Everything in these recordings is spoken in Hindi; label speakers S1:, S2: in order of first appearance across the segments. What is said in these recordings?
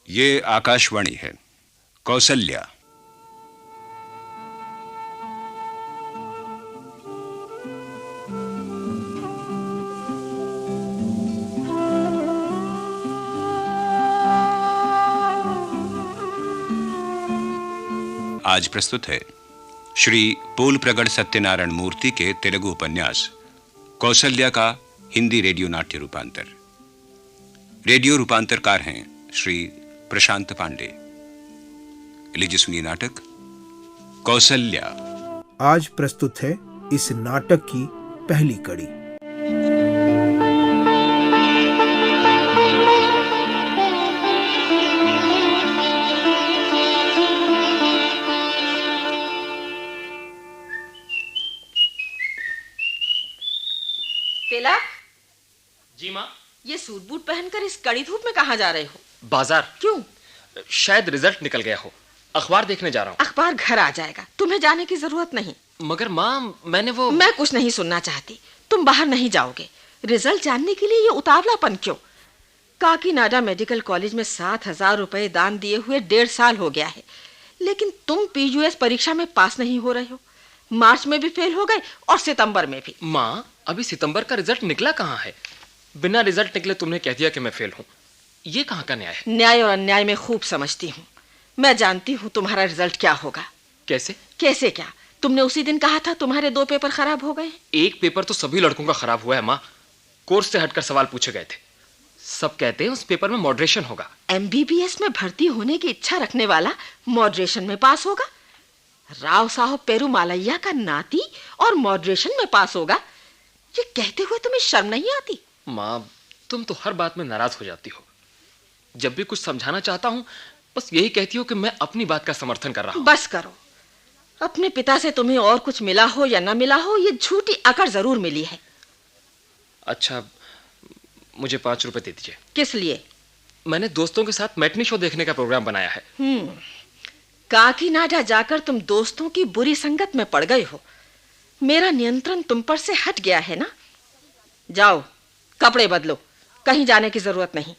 S1: ये आकाशवाणी है। कौसल्या। आज प्रस्तुत है श्री पोल प्रगड़ सत्यनारायण मूर्ति के तेलुगु उपन्यास कौसल्या का हिंदी रेडियो नाट्य रूपांतर। रेडियो रूपांतरकार हैं श्री प्रशांत पांडे। लीजिए सुनिए नाटक कौसल्या।
S2: आज प्रस्तुत है इस नाटक की पहली कड़ी।
S3: तिलक
S4: जी माँ।
S3: ये सूट बूट पहनकर इस कड़ी धूप में कहाँ जा रहे हो?
S4: बाजार।
S3: क्यों?
S4: शायद रिजल्ट निकल गया हो, अखबार देखने जा रहा हूँ।
S3: अखबार घर आ जाएगा, तुम्हें जाने की जरूरत नहीं।
S4: मगर माँ
S3: मैं कुछ नहीं सुनना चाहती। तुम बाहर नहीं जाओगे। रिजल्ट जानने के लिए ये उतावलापन क्यों? काकीनाडा मेडिकल कॉलेज में 7,000 रुपए दान दिए हुए 1.5 साल हो गया है, लेकिन तुम पीयूएस परीक्षा में पास नहीं हो रहे हो। मार्च में भी फेल हो गए और सितंबर में भी।
S4: माँ, अभी सितंबर का रिजल्ट निकला कहाँ है? बिना रिजल्ट निकले तुमने कह दिया कि मैं फेल हूँ। ये कहाँ का न्याय है?
S3: न्याय और अन्याय में खूब समझती हूँ। मैं जानती हूँ तुम्हारा रिजल्ट क्या होगा।
S4: कैसे?
S3: कैसे क्या? तुमने उसी दिन कहा था तुम्हारे 2 पेपर खराब हो गए।
S4: एक पेपर तो सभी लड़कों का खराब हुआ है माँ। कोर्स से हटकर सवाल पूछे गए थे। सब कहते हैं उस पेपर में मॉडरेशन होगा।
S3: MBBS में भर्ती होने की इच्छा रखने वाला मॉडरेशन में पास होगा? राव साहब पेरूमालैया का नाती और मॉडरेशन में पास होगा? ये कहते हुए तुम्हें शर्म नहीं आती?
S4: माँ, तुम तो हर बात में नाराज हो जाती हो। जब भी कुछ समझाना चाहता हूँ बस यही कहती हो कि मैं अपनी बात का समर्थन कर रहा हूँ।
S3: बस करो। अपने पिता से तुम्हें और कुछ मिला हो या ना मिला हो, ये झूठी अकड़ जरूर मिली है।
S4: अच्छा, मुझे 5 रुपए दे दीजिए।
S3: किस लिए?
S4: मैंने दोस्तों के साथ मैटनी शो देखने का प्रोग्राम बनाया है।
S3: काकीनाडा जाकर तुम दोस्तों की बुरी संगत में पड़ गए हो। मेरा नियंत्रण तुम पर से हट गया है ना? जाओ, कपड़े बदलो, कहीं जाने की जरूरत नहीं।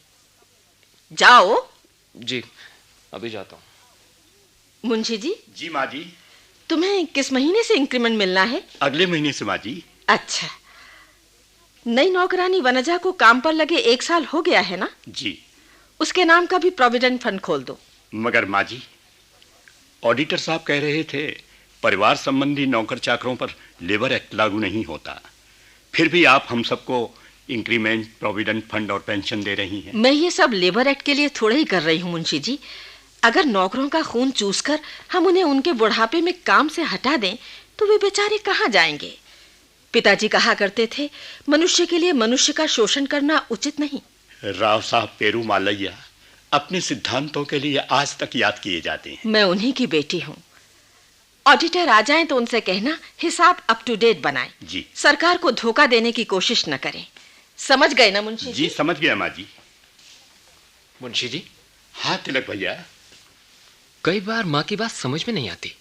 S3: जाओ।
S4: जी, अभी जाता हूँ।
S3: मुंशी जी।
S5: जी माँ जी।
S3: तुम्हें किस महीने से इंक्रीमेंट मिलना है?
S5: अगले महीने से माँ जी।
S3: अच्छा, नई नौकरानी वनजा को काम पर लगे 1 साल हो गया है ना?
S5: जी।
S3: उसके नाम का भी प्रोविडेंट फंड खोल दो।
S5: मगर माँ जी, ऑडिटर साहब कह रहे थे परिवार संबंधी नौकर चाकरों पर लेबर एक्ट लागू नहीं होता। फिर भी आप हम सबको इंक्रीमेंट, प्रोविडेंट फंड और पेंशन दे रही हैं।
S3: मैं ये सब लेबर एक्ट के लिए थोड़ा ही कर रही हूँ मुंशी जी। अगर नौकरों का खून चूसकर हम उन्हें उनके बुढ़ापे में काम से हटा दें तो वे बेचारे कहाँ जाएंगे? पिताजी कहा करते थे, मनुष्य के लिए मनुष्य का शोषण करना उचित नहीं।
S5: राव साहब पेरूमालैया अपने सिद्धांतों के लिए आज तक याद किए जाते हैं।
S3: मैं उन्हीं की बेटी हूँ। ऑडिटर आ जाएं तो उनसे कहना हिसाब अप टू डेट बनाएं।
S5: जी।
S3: सरकार को धोखा देने की कोशिश न करें। समझ गए ना मुंशी जी?
S5: जी समझ गया माँ जी।
S4: मुंशी जी।
S5: हाँ तिलक भैया।
S4: कई बार माँ की बात समझ में नहीं आती।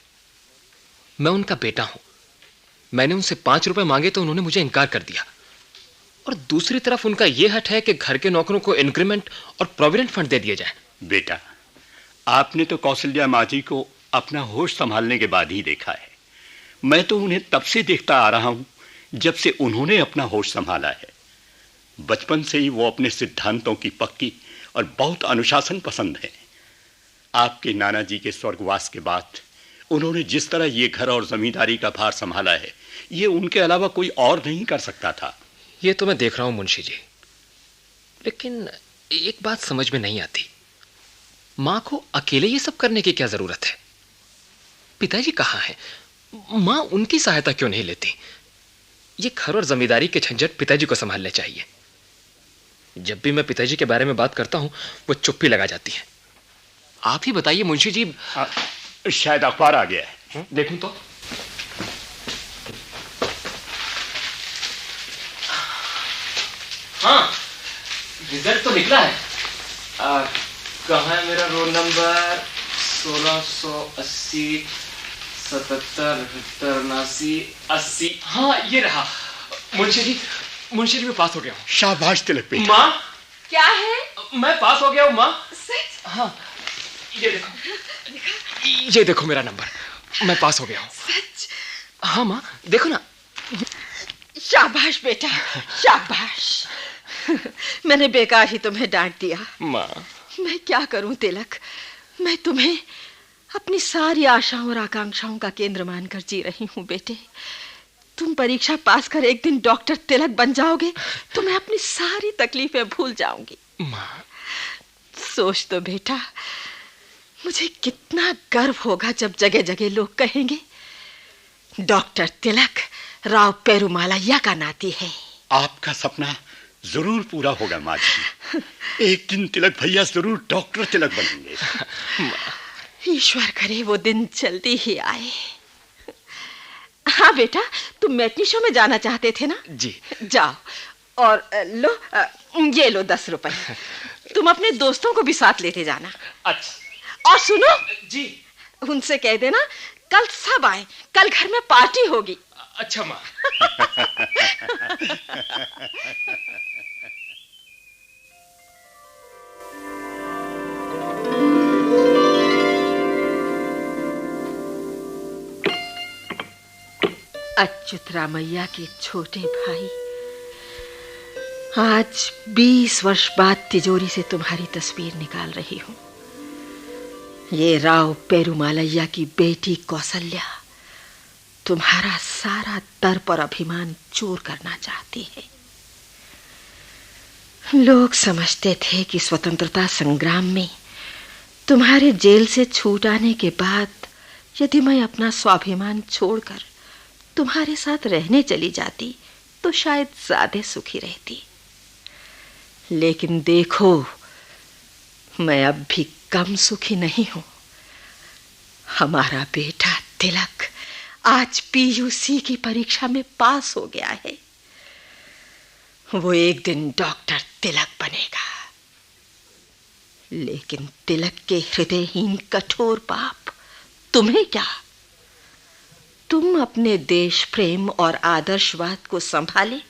S4: मैं उनका बेटा हूं। मैंने उनसे 5 रुपए मांगे तो उन्होंने मुझे इनकार कर दिया, और दूसरी तरफ उनका यह हट है कि घर के नौकरों को इंक्रीमेंट और प्रोविडेंट फंड दे दिए जाए।
S5: बेटा, आपने तो कौसल्या माँ जी को अपना होश संभालने के बाद ही देखा है। मैं तो उन्हें तब से देखता आ रहा हूं जब से उन्होंने अपना होश संभाला है। बचपन से ही वो अपने सिद्धांतों की पक्की और बहुत अनुशासन पसंद है। आपके नाना जी के स्वर्गवास के बाद उन्होंने जिस तरह ये घर और जमींदारी का भार संभाला है, ये उनके अलावा कोई और नहीं कर सकता था।
S4: ये तो मैं देख रहा हूं मुंशी जी, लेकिन एक बात समझ में नहीं आती। माँ को अकेले ये सब करने की क्या जरूरत है? पिताजी कहाँ हैं? माँ उनकी सहायता क्यों नहीं लेती? ये घर और जमींदारी के झंझट पिताजी को संभालने चाहिए। जब भी मैं पिताजी के बारे में बात करता हूं वो चुप्पी लगा जाती है। आप ही बताइए मुंशी जी।
S5: शायद अखबार आ गया है।
S4: देखूं तो। हाँ, रिजल्ट तो निकला है। कहाँ है मेरा रोल नंबर? 1680 77 78 80। हाँ, ये रहा। मुंशी जी मैं पास हो गया हूँ।
S5: शाबाश तिलक बेटा।
S4: माँ,
S3: क्या है?
S4: मैं पास हो गया हूँ माँ।
S3: सच?
S4: हाँ, ये देखो मेरा नंबर, मैं पास हो गया हूँ।
S3: सच?
S4: हाँ माँ, देखो ना।
S3: शाबाश बेटा, शाबाश। मैंने बेकार ही तुम्हें डांट दिया।
S4: माँ,
S3: मैं क्या करूं तिलक, मैं तुम्हें अपनी सारी आशाओं और आकांक्षाओं का केंद्र मानकर जी रही हूं बेटे। तुम परीक्षा पास कर एक दिन डॉक्टर तिलक बन जाओगे तो मैं अपनी सारी तकलीफें भूल जाऊंगी।
S4: माँ,
S3: सोच तो बेटा, मुझे कितना गर्व होगा जब जगह जगह लोग कहेंगे डॉक्टर तिलक राव पेरुमालैया का नाती है।
S5: आपका सपना जरूर पूरा होगा माँ जी। एक दिन तिलक भैया जरूर डॉक्टर तिलक बनेंगे।
S3: ईश्वर करे वो दिन जल्दी ही आए। हाँ बेटा, तुम मैटनी शो में जाना चाहते थे ना?
S4: जी।
S3: जाओ और लो, ये लो 10 रुपए। तुम अपने दोस्तों को भी साथ लेते जाना।
S4: अच्छा।
S3: और सुनो
S4: जी।
S3: उनसे कह देना कल सब आए, कल घर में पार्टी होगी।
S4: अच्छा माँ।
S3: अच्युत रामैया के छोटे भाई, आज 20 वर्ष बाद तिजोरी से तुम्हारी तस्वीर निकाल रही हूं। ये राव पेरुमालैया की बेटी कौसल्या तुम्हारा सारा दर्प और अभिमान चोर करना चाहती है। लोग समझते थे कि स्वतंत्रता संग्राम में तुम्हारे जेल से छूट आने के बाद यदि मैं अपना स्वाभिमान छोड़कर तुम्हारे साथ रहने चली जाती तो शायद ज्यादा सुखी रहती। लेकिन देखो, मैं अब भी कम सुखी नहीं हूं। हमारा बेटा तिलक आज पीयूसी की परीक्षा में पास हो गया है। वो एक दिन डॉक्टर तिलक बनेगा। लेकिन तिलक के हृदयहीन कठोर बाप तुम्हें क्या? तुम अपने देश प्रेम और आदर्शवाद को संभाले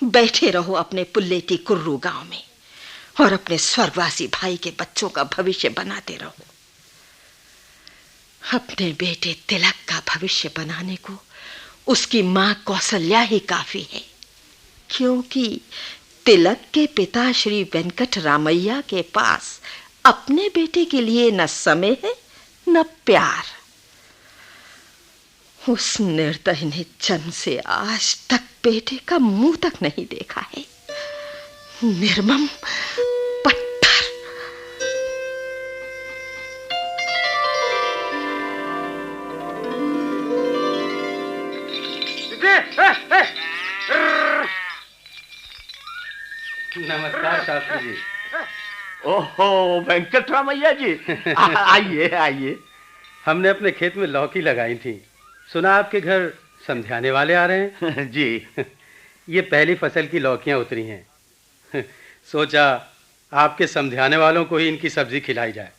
S3: बैठे रहो अपने पुल्लेटी कुर्रू गांव में और अपने स्वर्गवासी भाई के बच्चों का भविष्य बनाते रहो। अपने बेटे तिलक का भविष्य बनाने को उसकी मां कौसल्या ही काफी है, क्योंकि तिलक के पिता श्री वेंकट रामैया के पास अपने बेटे के लिए न समय है न प्यार। उस निर्दय ने जन्म से आज तक बेटे का मुंह तक नहीं देखा है। निर्मम पत्थर।
S6: नमस्कार शास्त्री जी।
S5: ओहो वेंकट रामैया जी, आइए आइए।
S6: हमने अपने खेत में लौकी लगाई थी, सुना आपके घर समझाने वाले आ रहे हैं।
S5: जी।
S6: ये पहली फसल की लौकियां उतरी हैं। सोचा आपके समझाने वालों को ही इनकी सब्जी खिलाई जाए,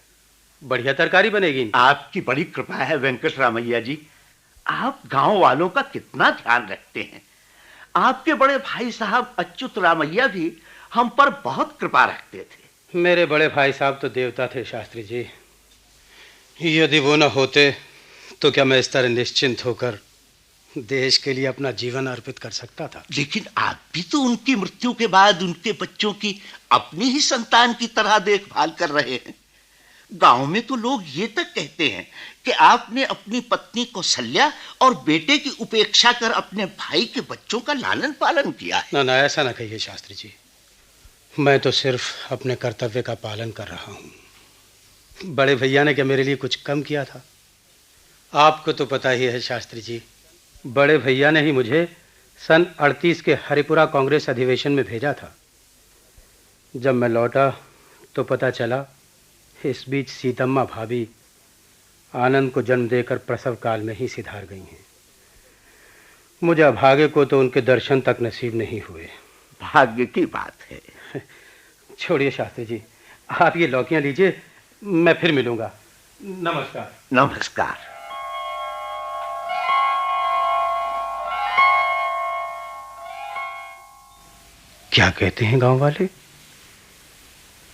S6: बढ़िया तरकारी बनेगी इनकी।
S5: आपकी बड़ी कृपा है वेंकट रामैया जी। आप गांव वालों का कितना ध्यान रखते हैं। आपके बड़े भाई साहब अच्युत रामैया भी हम पर बहुत कृपा रखते थे।
S6: मेरे बड़े भाई साहब तो देवता थे शास्त्री जी। यदि वो न होते तो क्या मैं इस तरह निश्चिंत होकर देश के लिए अपना जीवन अर्पित कर सकता था?
S5: लेकिन आप भी तो उनकी मृत्यु के बाद उनके बच्चों की अपनी ही संतान की तरह देखभाल कर रहे हैं। गांव में तो लोग ये तक कहते हैं कि आपने अपनी पत्नी कौसल्या और बेटे की उपेक्षा कर अपने भाई के बच्चों का लालन पालन किया है।
S6: ना ऐसा ना कहिए शास्त्री जी। मैं तो सिर्फ अपने कर्तव्य का पालन कर रहा हूँ। बड़े भैया ने क्या मेरे लिए कुछ कम किया था? आपको तो पता ही है शास्त्री जी, बड़े भैया ने ही मुझे सन 38 के हरिपुरा कांग्रेस अधिवेशन में भेजा था। जब मैं लौटा तो पता चला इस बीच सीतम्मा भाभी आनंद को जन्म देकर प्रसव काल में ही सिधार गई हैं। मुझे अभागे को तो उनके दर्शन तक नसीब नहीं हुए।
S5: भाग्य की बात है।
S6: छोड़िए शास्त्री जी, आप ये लौकियां लीजिए, मैं फिर मिलूंगा। नमस्कार।
S5: नमस्कार।
S6: क्या कहते हैं गांव वाले?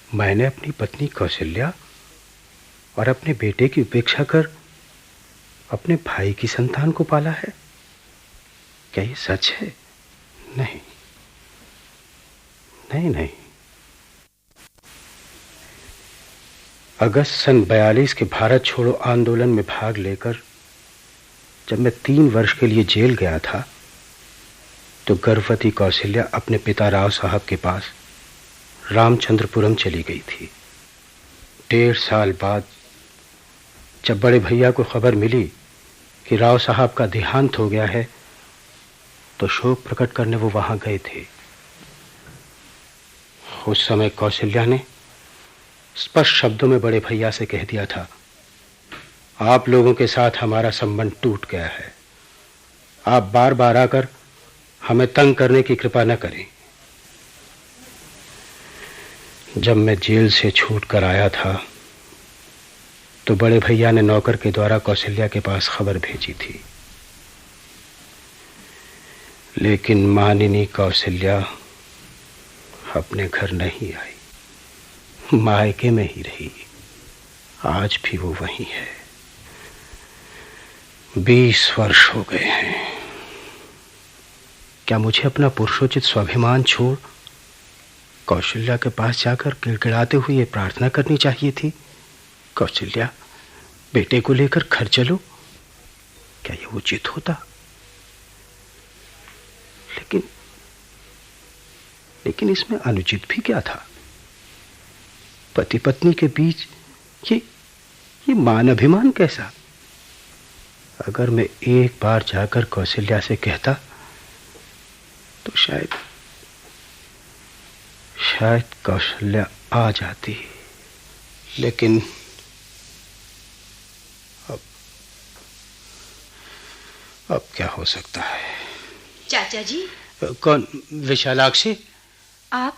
S6: मैंने अपनी पत्नी कौशल्या और अपने बेटे की उपेक्षा कर अपने भाई की संतान को पाला है? क्या ये सच है? नहीं नहीं नहीं। अगस्त सन 42 के भारत छोड़ो आंदोलन में भाग लेकर जब मैं 3 वर्ष के लिए जेल गया था, तो गर्भवती कौशल्या अपने पिता राव साहब के पास रामचंद्रपुरम चली गई थी। 1.5 साल बाद जब बड़े भैया को खबर मिली कि राव साहब का देहांत हो गया है, तो शोक प्रकट करने वो वहां गए थे। उस समय कौशल्या ने स्पष्ट शब्दों में बड़े भैया से कह दिया था, आप लोगों के साथ हमारा संबंध टूट गया है। आप बार बार आकर हमें तंग करने की कृपा न करें। जब मैं जेल से छूट कर आया था, तो बड़े भैया ने नौकर के द्वारा कौशल्या के पास खबर भेजी थी, लेकिन मानिनी कौशल्या अपने घर नहीं आई, मायके में ही रही। आज भी वो वहीं है। 20 वर्ष हो गए हैं। क्या मुझे अपना पुरुषोचित स्वाभिमान छोड़ कौशल्या के पास जाकर गिड़गिड़ाते हुए ये प्रार्थना करनी चाहिए थी, कौशल्या, बेटे को लेकर घर चलो? क्या ये उचित होता? लेकिन इसमें अनुचित भी क्या था? पति पत्नी के बीच ये मान अभिमान कैसा? अगर मैं एक बार जाकर कौशल्या से कहता, तो शायद कौशल्या आ जाती। लेकिन अब क्या हो सकता है?
S7: चाचा जी।
S6: कौन? विशालाक्षी?
S7: आप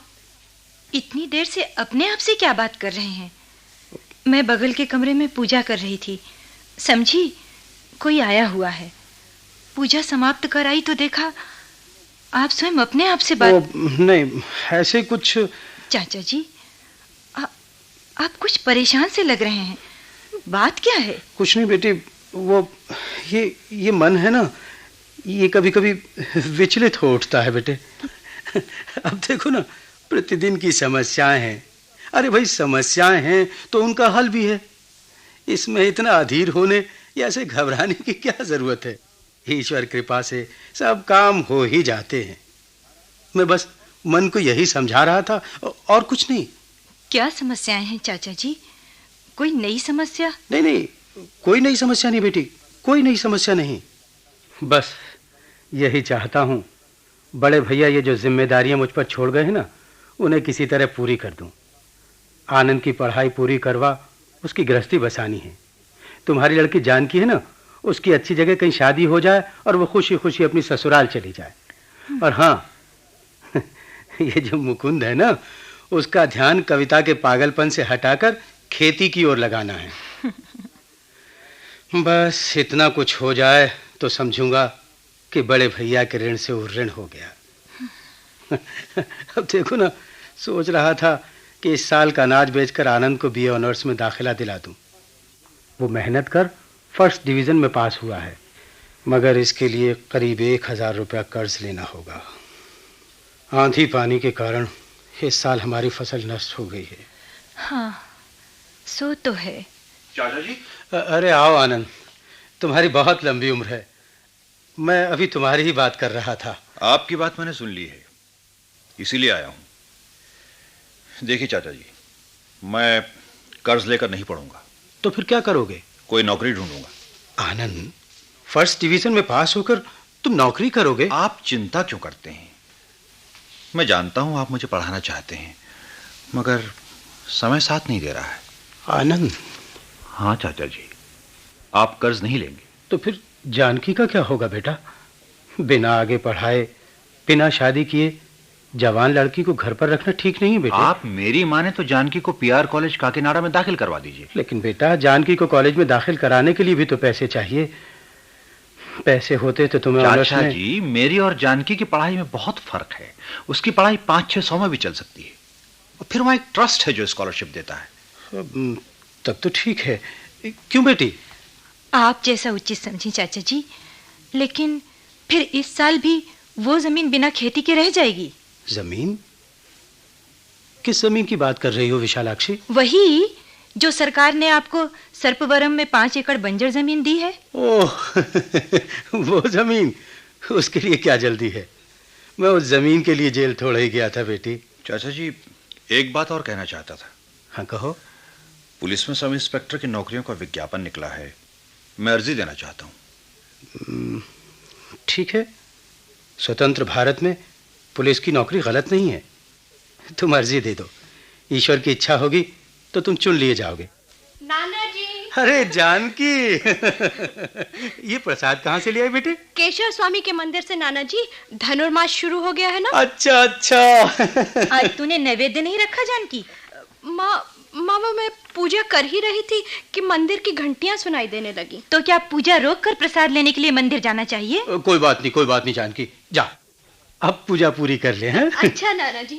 S7: इतनी देर से अपने आप से क्या बात कर रहे हैं? मैं बगल के कमरे में पूजा कर रही थी, समझी कोई आया हुआ है। पूजा समाप्त कर आई तो देखा आप स्वयं अपने आप से बात।
S6: नहीं, ऐसे कुछ।
S7: चाचा जी, आप कुछ परेशान से लग रहे हैं, बात क्या है?
S6: कुछ नहीं बेटी, वो ये मन है ना, ये कभी कभी विचलित हो उठता है बेटे। अब देखो ना, प्रतिदिन की समस्याएं हैं। अरे भाई, समस्याएं हैं तो उनका हल भी है। इसमें इतना अधीर होने या ऐसे घबराने की क्या जरूरत है? ईश्वर कृपा से सब काम हो ही जाते हैं। मैं बस मन को यही समझा रहा था और कुछ नहीं।
S7: क्या समस्याएं हैं चाचा जी? कोई नई समस्या?
S6: नहीं, कोई नई समस्या नहीं बेटी, कोई नई समस्या नहीं। बस यही चाहता हूँ, बड़े भैया ये जो जिम्मेदारियां मुझ पर छोड़ गए हैं ना, उन्हें किसी तरह पूरी कर दूं। आनंद की पढ़ाई पूरी करवा, उसकी गृहस्थी बसानी है। तुम्हारी लड़की जानकी है ना, उसकी अच्छी जगह कहीं शादी हो जाए और वो खुशी खुशी अपनी ससुराल चली जाए। और हाँ, ये जो मुकुंद है ना, उसका ध्यान कविता के पागलपन से हटाकर खेती की ओर लगाना है। बस इतना कुछ हो जाए तो समझूंगा कि बड़े भैया के ऋण से ऋण हो गया। अब देखो ना, सोच रहा था कि इस साल का अनाज बेचकर आनंद को बीए ऑनर्स में दाखिला दिला दूं। वो मेहनत कर फर्स्ट डिवीजन में पास हुआ है, मगर इसके लिए करीब 1000 रुपया कर्ज लेना होगा। आंधी पानी के कारण इस साल हमारी फसल नष्ट हो गई है।
S7: हाँ, सो तो है।
S5: चाचा जी।
S6: अरे आओ आनंद, तुम्हारी बहुत लंबी उम्र है। मैं अभी तुम्हारी ही बात कर रहा था।
S8: आपकी बात मैंने सुन ली है, इसीलिए आया हूं। देखिए चाचा जी, मैं कर्ज लेकर नहीं पढ़ूंगा।
S6: तो फिर क्या करोगे?
S8: कोई नौकरी ढूंढूंगा।
S6: आनंद, फर्स्ट डिवीजन में पास होकर तुम नौकरी करोगे?
S8: आप चिंता क्यों करते हैं? मैं जानता हूं आप मुझे पढ़ाना चाहते हैं, मगर समय साथ नहीं दे रहा है।
S6: आनंद।
S8: हाँ चाचा जी, आप कर्ज नहीं लेंगे।
S6: तो फिर जानकी का क्या होगा बेटा? बिना आगे पढ़ाए, बिना शादी किए जवान लड़की को घर पर रखना ठीक नहीं है बेटा।
S8: आप मेरी माने तो जानकी को पीआर कॉलेज काकीनाडा में दाखिल करवा दीजिए।
S6: लेकिन बेटा, जानकी को कॉलेज में दाखिल कराने के लिए भी तो पैसे चाहिए। पैसे होते तो तुम्हें
S8: चाचा जी, मेरी और जानकी की पढ़ाई में बहुत फर्क है। उसकी पढ़ाई 500-600 में भी चल सकती है। और फिर वहां एक ट्रस्ट है जो स्कॉलरशिप देता है।
S6: तब तो ठीक है। क्यों बेटी?
S7: आप जैसा उचित समझी चाचा जी, लेकिन फिर इस साल भी वो जमीन बिना खेती के रह जाएगी।
S6: जमीन? किस जमीन की बात कर रही हो विशालाक्षी?
S7: वही जो सरकार ने आपको सर्पवरम में 5 एकड़ बंजर जमीन दी है।
S6: ओह वो जमीन, उसके लिए क्या जल्दी है? मैं उस जमीन के लिए जेल थोड़ा ही गया था बेटी।
S8: चाचा जी, एक बात और कहना चाहता था।
S6: हाँ कहो।
S8: पुलिस में सब इंस्पेक्टर की नौकरियों का विज्ञापन निकला है, मैं अर्जी देना चाहता हूँ।
S6: ठीक है, स्वतंत्र भारत में पुलिस की नौकरी गलत नहीं है। तुम अर्जी दे दो, ईश्वर की इच्छा होगी तो तुम चुन लिए जाओगे।
S9: नाना जी।
S6: अरे जानकी ये प्रसाद कहाँ से ले आई बेटे?
S9: केशव स्वामी के मंदिर से नाना जी, धनुर्मास शुरू हो गया है ना।
S6: अच्छा अच्छा।
S7: आज तूने नैवेद्य नहीं रखा जानकी?
S9: मामा मैं पूजा कर ही रही थी कि मंदिर की घंटियां सुनाई देने लगी।
S7: तो क्या पूजा रोक कर प्रसाद लेने के लिए मंदिर जाना चाहिए?
S6: कोई बात नहीं जानकी, जा अब पूजा पूरी कर ले। हैं?
S9: अच्छा नाना जी।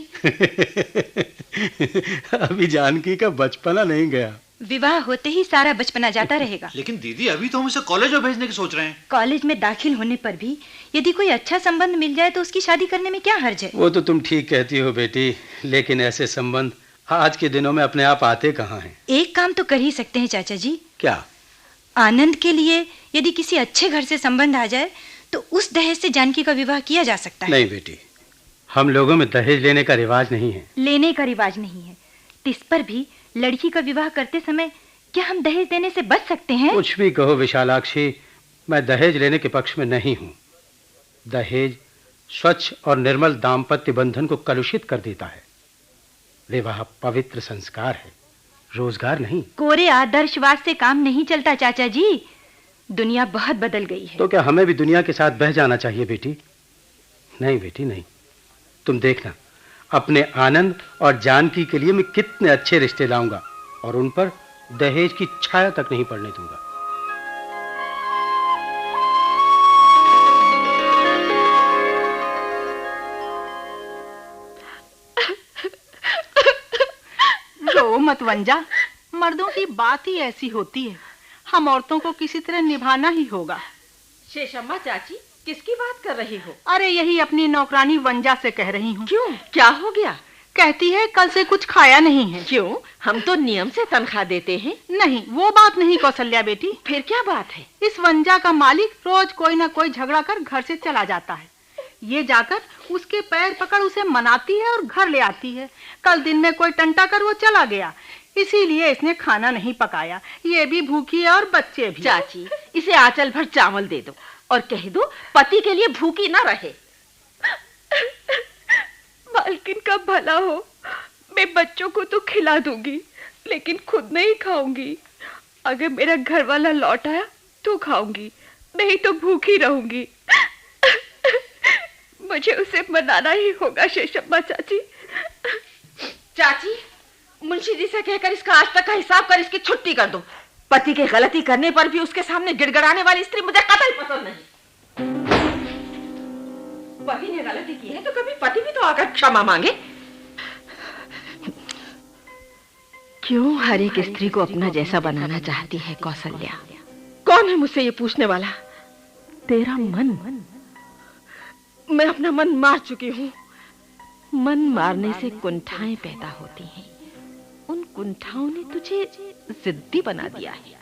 S6: अभी जानकी का बचपना नहीं गया।
S7: विवाह होते ही सारा बचपना जाता रहेगा।
S8: लेकिन दीदी, अभी तो हम इसे कॉलेज में भेजने की सोच रहे हैं।
S7: कॉलेज में दाखिल होने पर भी यदि कोई अच्छा संबंध मिल जाए तो उसकी शादी करने में क्या हर्ज है?
S6: वो तो तुम ठीक कहती हो बेटी, लेकिन ऐसे संबंध आज के दिनों में अपने आप आते कहाँ हैं?
S7: एक काम तो कर ही सकते हैं चाचा जी।
S6: क्या?
S7: आनंद के लिए यदि किसी अच्छे घर से संबंध आ जाए तो उस दहेज से जानकी का विवाह किया जा सकता है।
S6: नहीं बेटी, हम लोगों में दहेज लेने का रिवाज नहीं है।
S7: लेने का रिवाज नहीं है, इस पर भी लड़की का विवाह करते समय क्या हम दहेज देने से बच सकते हैं?
S6: कुछ भी कहो विशालाक्षी, मैं दहेज लेने के पक्ष में नहीं हूँ। दहेज स्वच्छ और निर्मल दाम्पत्य बंधन को कलुषित कर देता है। विवाह पवित्र संस्कार है, रोजगार नहीं।
S7: कोरे आदर्शवाद से काम नहीं चलता चाचा जी, दुनिया बहुत बदल गई है।
S6: तो क्या हमें भी दुनिया के साथ बह जाना चाहिए बेटी? नहीं बेटी नहीं, तुम देखना, अपने आनंद और जानकी के लिए मैं कितने अच्छे रिश्ते लाऊंगा और उन पर दहेज की छाया तक नहीं पड़ने दूंगा।
S10: रो मत वंजा, मर्दों की बात ही ऐसी होती है, हम औरतों को किसी तरह निभाना ही होगा।
S3: शेषम्मा चाची, किसकी बात कर रही हो?
S10: अरे यही अपनी नौकरानी वंजा से कह रही हूँ।
S3: क्यों, क्या हो गया?
S10: कहती है कल से कुछ खाया नहीं है।
S3: क्यों? हम तो नियम से तनख्वाह देते हैं।
S10: नहीं, वो बात नहीं कौशल्या बेटी।
S3: फिर क्या बात है?
S10: इस वंजा का मालिक रोज कोई ना कोई झगड़ा कर घर से चला जाता है। ये जाकर उसके पैर पकड़ उसे मनाती है और घर ले आती है। कल दिन में कोई टंटा कर वो चला गया, इसीलिए इसने खाना नहीं पकाया। ये भी भूखी है और बच्चे भी।
S3: चाची, इसे आंचल भर चावल दे दो और कह दो पति के लिए भूखी ना रहे।
S11: मालकिन का भला हो, मैं बच्चों को तो खिला दूंगी लेकिन खुद नहीं खाऊंगी। अगर मेरा घर वाला लौट आया तो खाऊंगी, नहीं तो भूखी रहूंगी। मुझे उसे मनाना ही होगा शेषम्मा चाची।
S3: चाची, मुंशी जी से कहकर इसका आज तक का हिसाब कर इसकी छुट्टी कर दो। पति की गलती करने पर भी उसके सामने गिड़गिड़ाने वाली स्त्री मुझे कतई पसंद नहीं। पति ने गलती की है तो कभी पति भी तो आकर क्षमा मांगे। क्यों हर एक स्त्री को अपना जैसा बनाना चाहती है कौशल्या? कौन है मुझसे ये पूछने वाला? तेरा मन। मैं अपना मन मार चुकी हूँ। मन मारने से कुंठाएं पैदा होती हैं। उन कुंठाओं ने तुझे जिद्दी बना दिया है।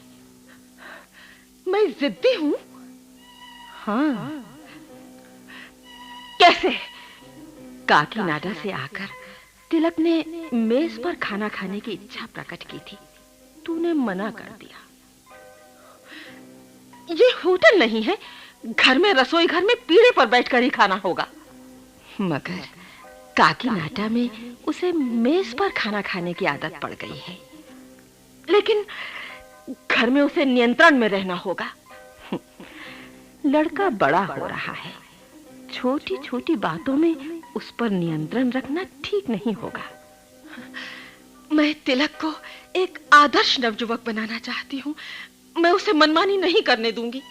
S3: मैं जिद्दी हूँ? हाँ। कैसे? काकीनाडा से आकर तिलक ने मेज पर खाना खाने की इच्छा प्रकट की थी, तूने मना कर दिया। ये होटल नहीं है, घर में रसोई घर में पीढ़े पर बैठकर ही खाना होगा। मगर काकीनाडा में उसे मेज पर खाना खाने की आदत पड़ गई है, लेकिन घर में उसे नियंत्रण में रहना होगा। लड़का बड़ा हो रहा है, छोटी छोटी बातों में उस पर नियंत्रण रखना ठीक नहीं होगा। मैं तिलक को एक आदर्श नवयुवक बनाना चाहती हूँ, मैं उसे मनमानी नहीं करने दूंगी।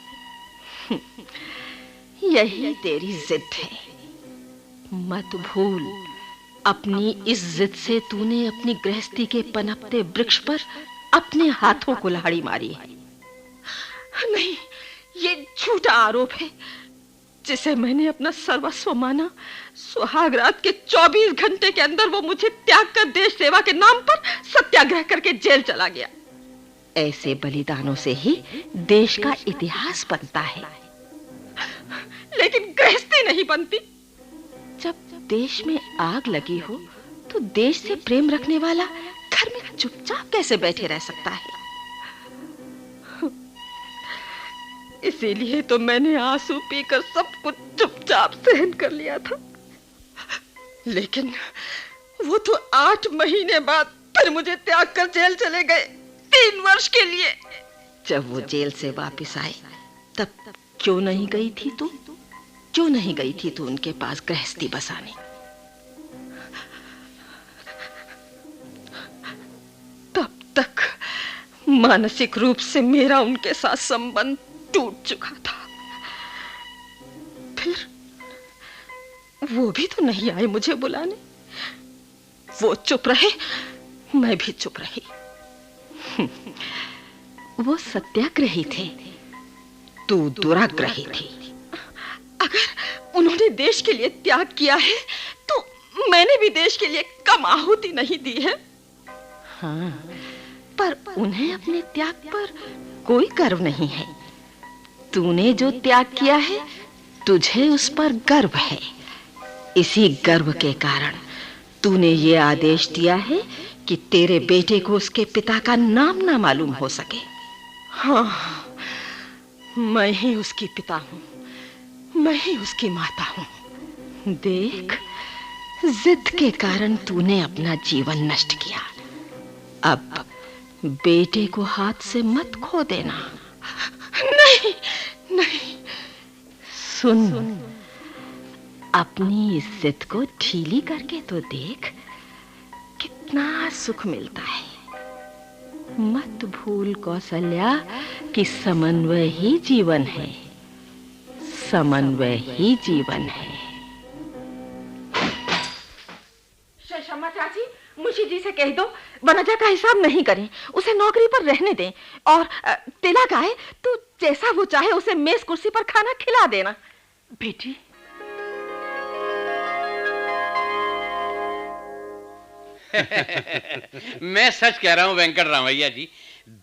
S3: यही तेरी जिद है। मत भूल, अपनी इस जिद से तूने अपनी गृहस्थी के पनपते वृक्ष पर अपने हाथों कुल्हाड़ी मारी है। नहीं, ये झूठा आरोप है जिसे मैंने अपना सर्वस्व माना। सुहागरात के 24 घंटे के अंदर वो मुझे त्याग कर देश सेवा के नाम पर सत्याग्रह करके जेल चला गया। ऐसे बलिदानों से ही देश का इतिहास बनता है, लेकिन गृहस्थी नहीं बनती। जब देश में आग लगी हो तो देश से प्रेम रखने वाला घर में चुपचाप कैसे बैठे रह सकता है? इसीलिए तो मैंने आंसू पीकर सब कुछ चुपचाप सहन कर लिया था। लेकिन वो तो 8 महीने बाद फिर मुझे त्याग कर जेल चले गए, 3 वर्ष के लिए। जब वो जेल से वापस आए तब क्यों नहीं गई थी तू? क्यों नहीं गई थी तू उनके पास गृहस्थी बसाने? तब तक मानसिक रूप से मेरा उनके साथ संबंध टूट चुका था। फिर वो भी तो नहीं आए मुझे बुलाने। वो चुप रहे, मैं भी चुप रही। वो सत्याग्रही थे, तू दुराग्रही थी। अगर उन्होंने देश के लिए त्याग किया है तो मैंने भी देश के लिए कम आहुति नहीं दी है। हाँ, पर उन्हें अपने त्याग पर कोई गर्व नहीं है। तूने जो त्याग किया है तुझे उस पर गर्व है। इसी गर्व के कारण तूने ये आदेश दिया है कि तेरे बेटे को उसके पिता का नाम ना मालूम हो सके। हाँ, मैं ही उसकी पिता हूँ, मैं ही उसकी माता हूँ। देख, जिद के कारण तूने अपना जीवन नष्ट किया। अब बेटे को हाथ से मत खो देना। नहीं, नहीं। सुन, अपनी इस जिद को ढीली करके तो देख, कितना सुख मिलता है। मत भूल कौशल्या कि समन्वय ही जीवन है, समन्वय ही जीवन है। शर्मा चाची, मुंशी जी से कह दो वनजा का हिसाब नहीं करें, उसे नौकरी पर रहने दें। और तिलक आए तो जैसा वो चाहे उसे मेज कुर्सी पर खाना खिला देना। बेटी,
S12: मैं सच कह रहा हूं वेंकट रामैया जी,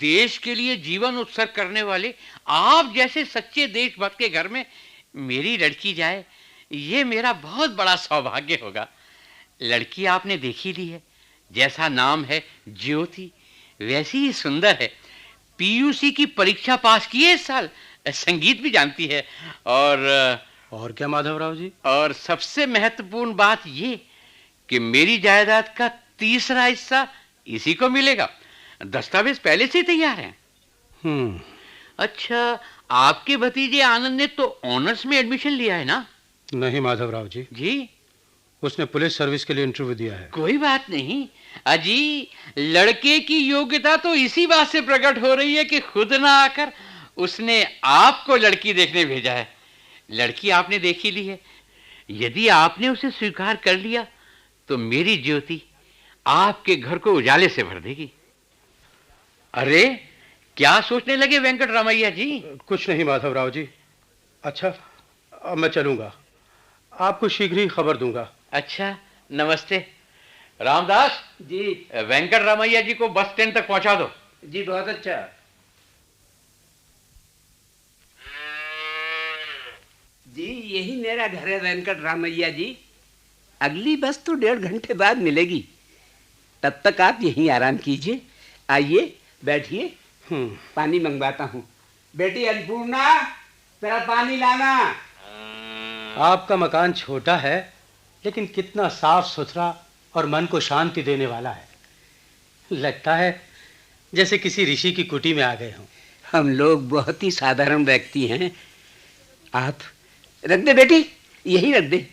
S12: देश के लिए जीवन उत्सर्ग करने वाले आप जैसे सच्चे देशभक्त के घर में मेरी लड़की जाए, ये मेरा बहुत बड़ा सौभाग्य होगा। लड़की आपने देखी ली है, जैसा नाम है ज्योति वैसी ही सुंदर है। पीयूसी की परीक्षा पास की है इस साल, संगीत भी जानती है। और
S6: क्या माधवराव जी?
S12: और सबसे महत्वपूर्ण बात ये कि मेरी जायदाद का 3रा हिस्सा इसी को मिलेगा। दस्तावेज पहले से ही तैयार हैं। अच्छा, आपके भतीजे आनंद ने तो ऑनर्स में एडमिशन लिया है ना?
S6: नहीं माधवराव जी।
S12: जी?
S6: उसने पुलिस सर्विस के लिए इंटरव्यू दिया है।
S12: कोई बात नहीं अजी, लड़के की योग्यता तो इसी बात से प्रकट हो रही है कि खुद ना आकर उसने आपको लड़की देखने भेजा है। लड़की आपने देखी ली है, यदि आपने उसे स्वीकार कर लिया तो मेरी ज्योति आपके घर को उजाले से भर देगी। अरे क्या सोचने लगे वेंकट रामैया जी?
S6: कुछ नहीं माधवराव जी। अच्छा, अब मैं चलूंगा, आपको शीघ्र ही खबर दूंगा।
S12: अच्छा, नमस्ते। रामदास
S13: जी,
S12: वेंकट रामैया जी को बस स्टैंड तक पहुंचा दो।
S13: जी बहुत अच्छा। जी, यही मेरा घर है वेंकट रामैया जी। अगली बस तो 1.5 घंटे बाद मिलेगी, तब तक आप यहीं आराम कीजिए। आइए बैठिए, पानी मंगवाता हूँ। बेटी अन्नपूर्णा, जरा पानी लाना।
S6: आपका मकान छोटा है लेकिन कितना साफ सुथरा और मन को शांति देने वाला है। लगता है जैसे किसी ऋषि की कुटी में आ गए हों।
S13: हम लोग बहुत ही साधारण व्यक्ति हैं। आप रख दे बेटी, यही रख दे।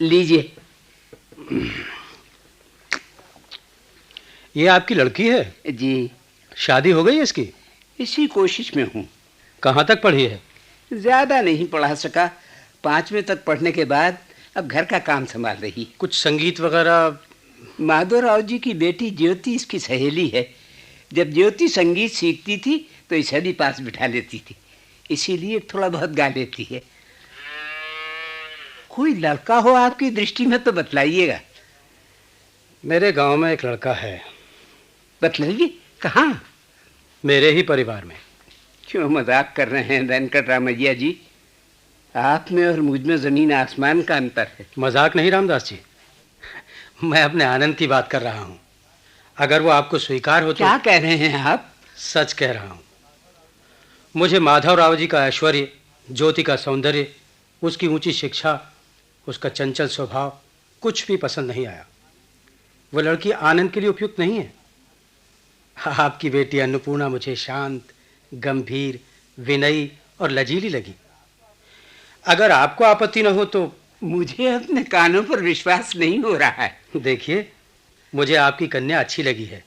S13: लीजिए।
S6: ये आपकी लड़की है?
S13: जी।
S6: शादी हो गई इसकी?
S13: इसी कोशिश में हूँ।
S6: कहाँ तक पढ़ी है?
S13: ज्यादा नहीं पढ़ा सका, 5वीं तक पढ़ने के बाद अब घर का काम संभाल रही।
S6: कुछ संगीत वगैरह?
S13: माधवराव जी की बेटी ज्योति इसकी सहेली है। जब ज्योति संगीत सीखती थी तो इसे भी पास बिठा लेती थी, इसीलिए थोड़ा बहुत गा लेती है। कोई लड़का हो आपकी दृष्टि में तो बतलाइएगा।
S6: मेरे गांव में एक लड़का है।
S13: बतलाइए, कहाँ?
S6: मेरे ही परिवार में।
S13: क्यों मजाक कर रहे हैं वेंकट रामैया जी? आप में और मुझ में जमीन आसमान का अंतर है।
S6: मजाक नहीं रामदास जी, मैं अपने आनंद की बात कर रहा हूँ। अगर वो आपको स्वीकार हो तो।
S13: क्या कह रहे हैं आप?
S6: सच कह रहा हूँ। मुझे माधवराव जी का ऐश्वर्य, ज्योति का सौंदर्य, उसकी ऊंची शिक्षा, उसका चंचल स्वभाव कुछ भी पसंद नहीं आया। वो लड़की आनंद के लिए उपयुक्त नहीं है। आपकी बेटी अन्नपूर्णा मुझे शांत, गंभीर, विनयी और लजीली लगी। अगर आपको आपत्ति न हो तो।
S13: मुझे अपने कानों पर विश्वास नहीं हो रहा है।
S6: देखिए, मुझे आपकी कन्या अच्छी लगी है।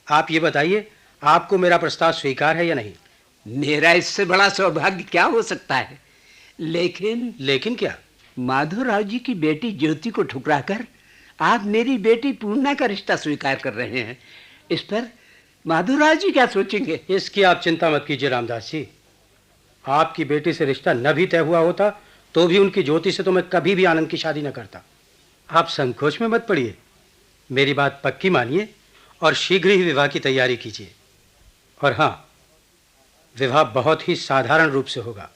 S6: आप ये बताइए, आपको मेरा प्रस्ताव स्वीकार है या नहीं?
S13: मेरा इससे बड़ा सौभाग्य क्या हो सकता है? लेकिन
S6: क्या?
S13: माधवराव जी की बेटी ज्योति को ठुकराकर आप मेरी बेटी पूर्णा का रिश्ता स्वीकार कर रहे हैं। इस पर माधवराव जी क्या सोचेंगे?
S6: इसकी आप चिंता मत कीजिए रामदास जी। आपकी बेटी से रिश्ता न भी तय हुआ होता तो भी उनकी ज्योति से तो मैं कभी भी आनंद की शादी न करता। आप संकोच में मत पड़िए, मेरी बात पक्की मानिए और शीघ्र ही विवाह की तैयारी कीजिए। और हाँ, विवाह बहुत ही साधारण रूप से होगा,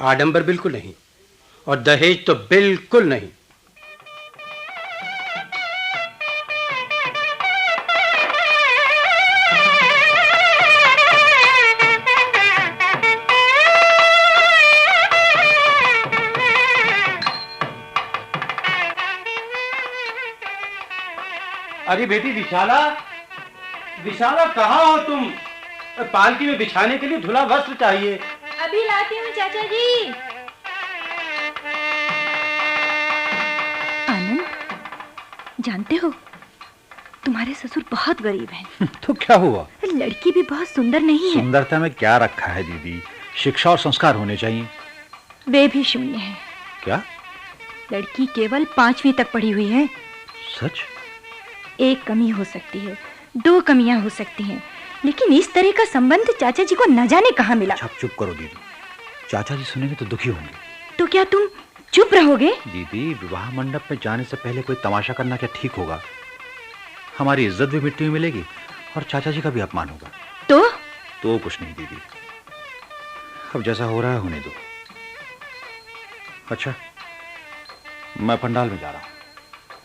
S6: आडंबर बिल्कुल नहीं, और दहेज तो बिल्कुल नहीं। अरे बेटी विशाला, विशाला कहाँ हो तुम? पालकी में बिछाने के लिए धुला वस्त्र चाहिए।
S7: अभी लाती हूँ चाचा जी। आनंद, जानते हो तुम्हारे ससुर बहुत गरीब हैं।
S8: तो क्या हुआ?
S7: लड़की भी बहुत सुंदर नहीं है।
S8: सुंदरता में क्या रखा है दीदी, शिक्षा और संस्कार होने चाहिए।
S7: वे भी शून्य है।
S8: क्या?
S7: लड़की केवल 5वीं तक पढ़ी हुई है।
S8: सच?
S7: एक कमी हो सकती है, 2 कमियां हो सकती हैं, लेकिन इस तरह का संबंध चाचा जी को न जाने कहाँ मिला।
S8: चुप करो दीदी, चाचा जी सुनेंगे तो दुखी होंगे।
S7: तो क्या तुम चुप रहोगे?
S8: दीदी, विवाह मंडप में जाने से पहले कोई तमाशा करना क्या ठीक होगा? हमारी इज्जत भी मिट्टी में मिलेगी और चाचा जी का भी अपमान होगा।
S7: तो
S8: कुछ नहीं दीदी, अब जैसा हो रहा है होने दो। अच्छा, मैं पंडाल में जा रहा हूँ।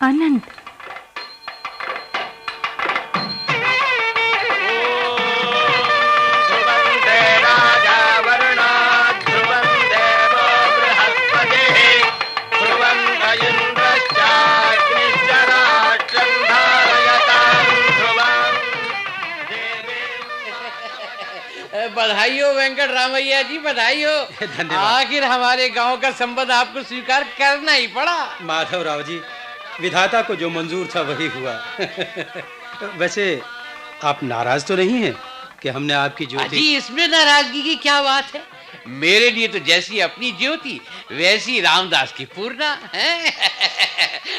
S7: आनंद,
S12: बधाई हो वेंकट रामैया जी, बधाई हो। आखिर हमारे गांव का संबंध आपको स्वीकार करना ही पड़ा।
S6: माधवराव जी, विधाता को जो मंजूर था वही हुआ। वैसे आप नाराज तो नहीं हैं कि हमने आपकी ज्योति?
S12: जी, इसमें नाराजगी की क्या बात है? मेरे लिए तो जैसी अपनी ज्योति वैसी रामदास की पूर्णा है।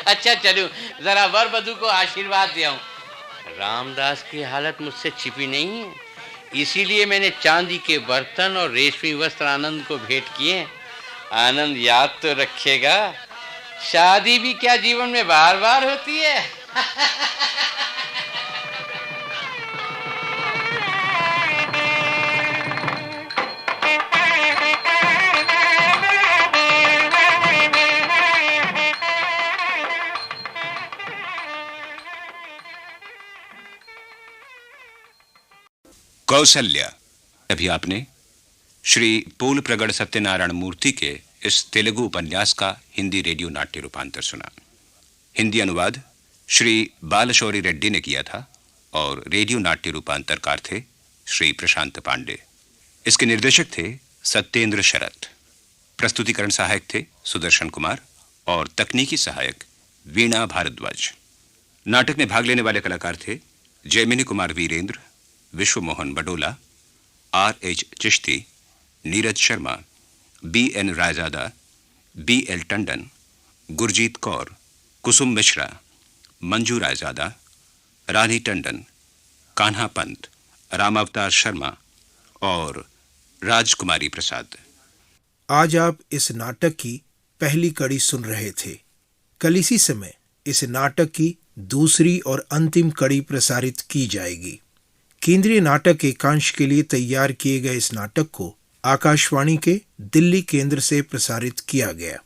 S12: अच्छा चलो, जरा वर वधू को आशीर्वाद दे आऊं। रामदास की हालत मुझसे छिपी नहीं है, इसीलिए मैंने चांदी के बर्तन और रेशमी वस्त्र आनंद को भेंट किए। आनंद याद तो रखेगा, शादी भी क्या जीवन में बार बार होती है।
S1: कौसल्या। अभी आपने श्री पोल प्रगड़ सत्यनारायण मूर्ति के इस तेलुगु उपन्यास का हिंदी रेडियो नाट्य रूपांतर सुना। हिंदी अनुवाद श्री बालशौरी रेड्डी ने किया था और रेडियो नाट्य रूपांतरकार थे श्री प्रशांत पांडे। इसके निर्देशक थे सत्येंद्र शरत। प्रस्तुतिकरण सहायक थे सुदर्शन कुमार और तकनीकी सहायक वीणा भारद्वाज। नाटक में भाग लेने वाले कलाकार थे जयमिनी कुमार वीरेंद्र, विश्व Mohan Badola, R.H. Chishti, Neeraj Sharma, B.N. Raizada, B.L. Tandon, Gurjeet Kaur, कुसुम मिश्रा, मंजू रायजादा, रानी टंडन, कान्हा पंत, रामावतार शर्मा और राजकुमारी प्रसाद।
S2: आज आप इस नाटक की पहली कड़ी सुन रहे थे। कल इसी समय इस नाटक की दूसरी और अंतिम कड़ी प्रसारित की जाएगी। केंद्रीय नाटक एकांश के लिए तैयार किए गए इस नाटक को आकाशवाणी के दिल्ली केंद्र से प्रसारित किया गया।